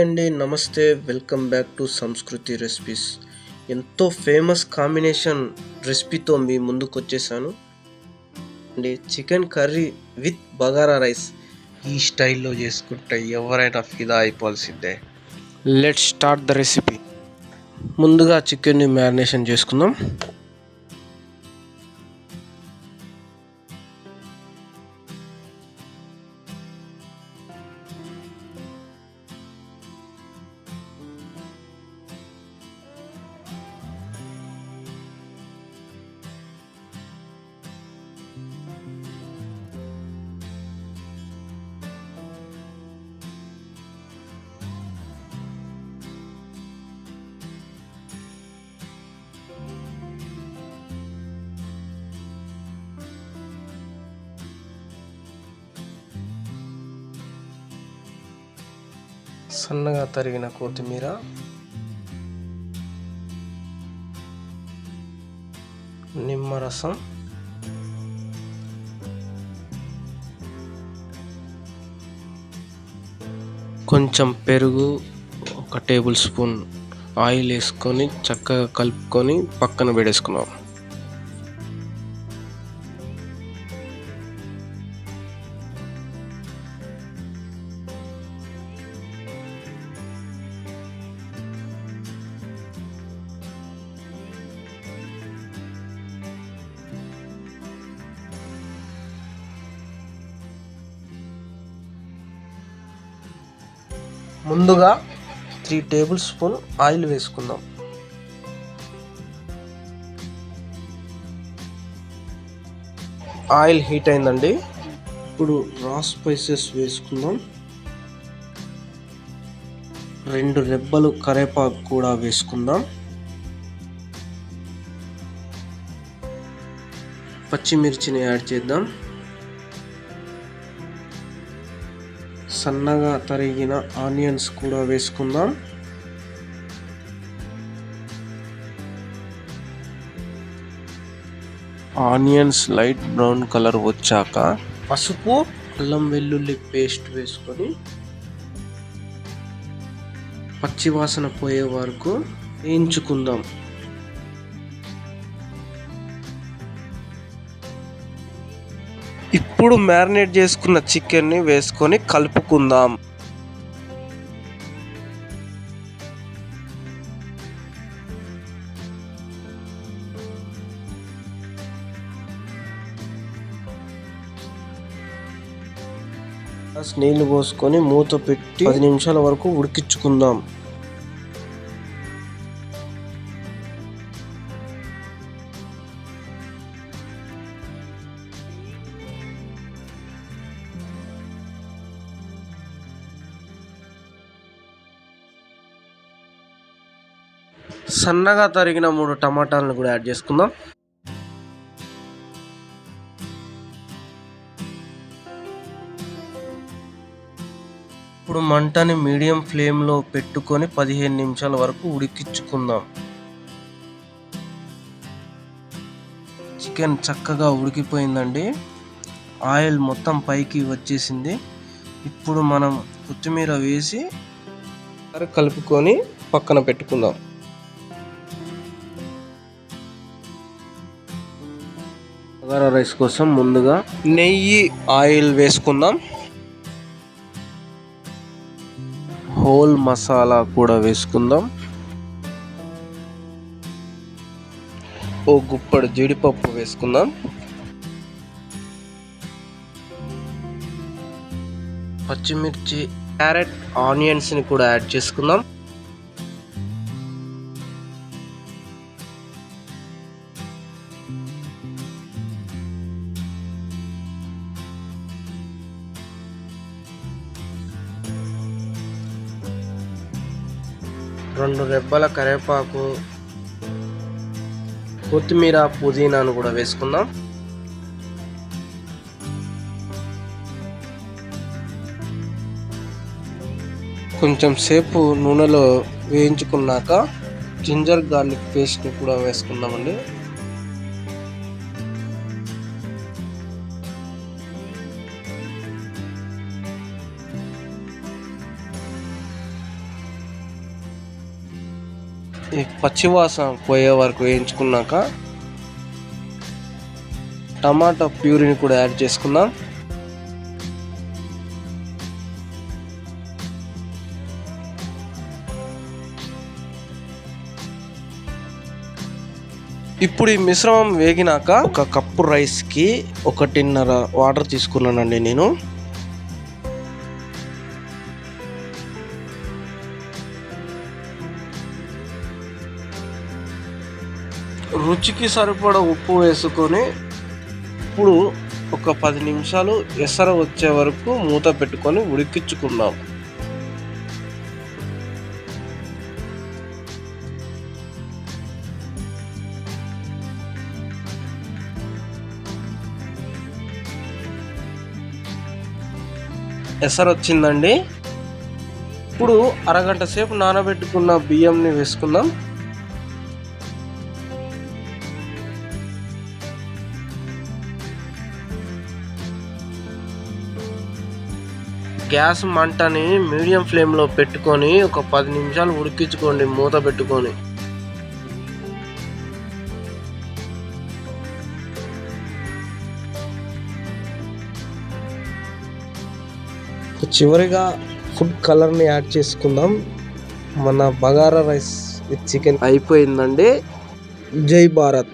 అండి నమస్తే. Welcome back to Sanskruthi recipes. ఎంతో ఫేమస్ కాంబినేషన్ రెసిపీతో మీ ముందుకొచ్చేసాను అండి. Chicken curry with bagara rice. ఈ స్టైల్లో చేసుకుంటే ఎవరైనా ఫిదా అయిపోవాల్సిందే. Let's start the recipe. ముందుగా చికెన్ని మ్యారినేషన్ చేసుకుందాం. సన్నగా తరిగిన కొత్తిమీర, నిమ్మరసం, కొంచెం పెరుగు, ఒక టేబుల్ స్పూన్ ఆయిల్ వేసుకొని చక్కగా కలుపుకొని పక్కన పెట్టేసుకున్నాం. ముందుగా 3 టేబుల్ స్పూన్ ఆయిల్ వేసుకుందాం. ఆయిల్ హీట్ అయిందండి. ఇప్పుడు రా స్పైసెస్ వేసుకుందాం. 2 రెబ్బలు కరివేపాకు కూడా వేసుకుందాం. పచ్చిమిర్చిని యాడ్ చేద్దాం. సన్నగా తరిగిన ఆనియన్స్ కూడా వేసుకుందాం. ఆనియన్స్ లైట్ బ్రౌన్ కలర్ వచ్చాక పసుపు, అల్లం వెల్లుల్లి పేస్ట్ వేసుకొని పచ్చివాసన పోయే వరకు వేయించుకుందాం. ఇప్పుడు మ్యారినేట్ చేసుకున్న చికెన్ని వేసుకొని కలుపుకుందాం. నీళ్లు పోసుకొని మూత పెట్టి 10 నిమిషాల వరకు ఉడికించుకుందాం. సన్నగా తరిగిన 3 టమాటాలను కూడా యాడ్ చేసుకుందాం. ఇప్పుడు మంటని మీడియం ఫ్లేమ్లో పెట్టుకొని 15 నిమిషాల వరకు ఉడికించుకుందాం. చికెన్ చక్కగా ఉడికిపోయిందండి. ఆయిల్ మొత్తం పైకి వచ్చేసింది. ఇప్పుడు మనం కొత్తిమీర వేసి కలుపుకొని పక్కన పెట్టుకుందాం. బగారా రైస్ కోసం ముందుగా నెయ్యి, ఆయిల్ వేసుకుందాం. హోల్ మసాలా కూడా వేసుకుందాం. ఓ గుప్పడు జీడిపప్పు వేసుకుందాం. పచ్చిమిర్చి, క్యారెట్, ఆనియన్స్ని కూడా యాడ్ చేసుకుందాం. రెండు రెబ్బల కరివేపాకు, కొత్తిమీర, పుదీనాను కూడా వేసుకుందాం. కొంచెం సేపు నూనెలో వేయించుకున్నాక జింజర్ గార్లిక్ పేస్ట్ని కూడా వేసుకుందామండి. ఈ పచ్చివాసన పోయే వరకు వేయించుకున్నాక టమాటా ప్యూరీని కూడా యాడ్ చేసుకుందాం. ఇప్పుడు ఈ మిశ్రమం వేగినాక ఒక కప్పు రైస్కి 1.5 వాటర్ తీసుకున్నానండి నేను. రుచికి సరిపడా ఉప్పు వేసుకొని ఇప్పుడు ఒక 10 నిమిషాలు ఎసరు వచ్చే వరకు మూత పెట్టుకొని ఉడికించుకుందాం. ఎసరు వచ్చిందండి. ఇప్పుడు అరగంట సేపు నానబెట్టుకున్న బియ్యంని వేసుకుందాం. గ్యాస్ మంటని మీడియం ఫ్లేమ్లో పెట్టుకొని ఒక 10 నిమిషాలు ఉడికించుకోండి మూత పెట్టుకొని. చివరిగా ఫుడ్ కలర్ని యాడ్ చేసుకుందాం. మన బగారా రైస్ విత్ చికెన్ అయిపోయిందండి. జై భారత్.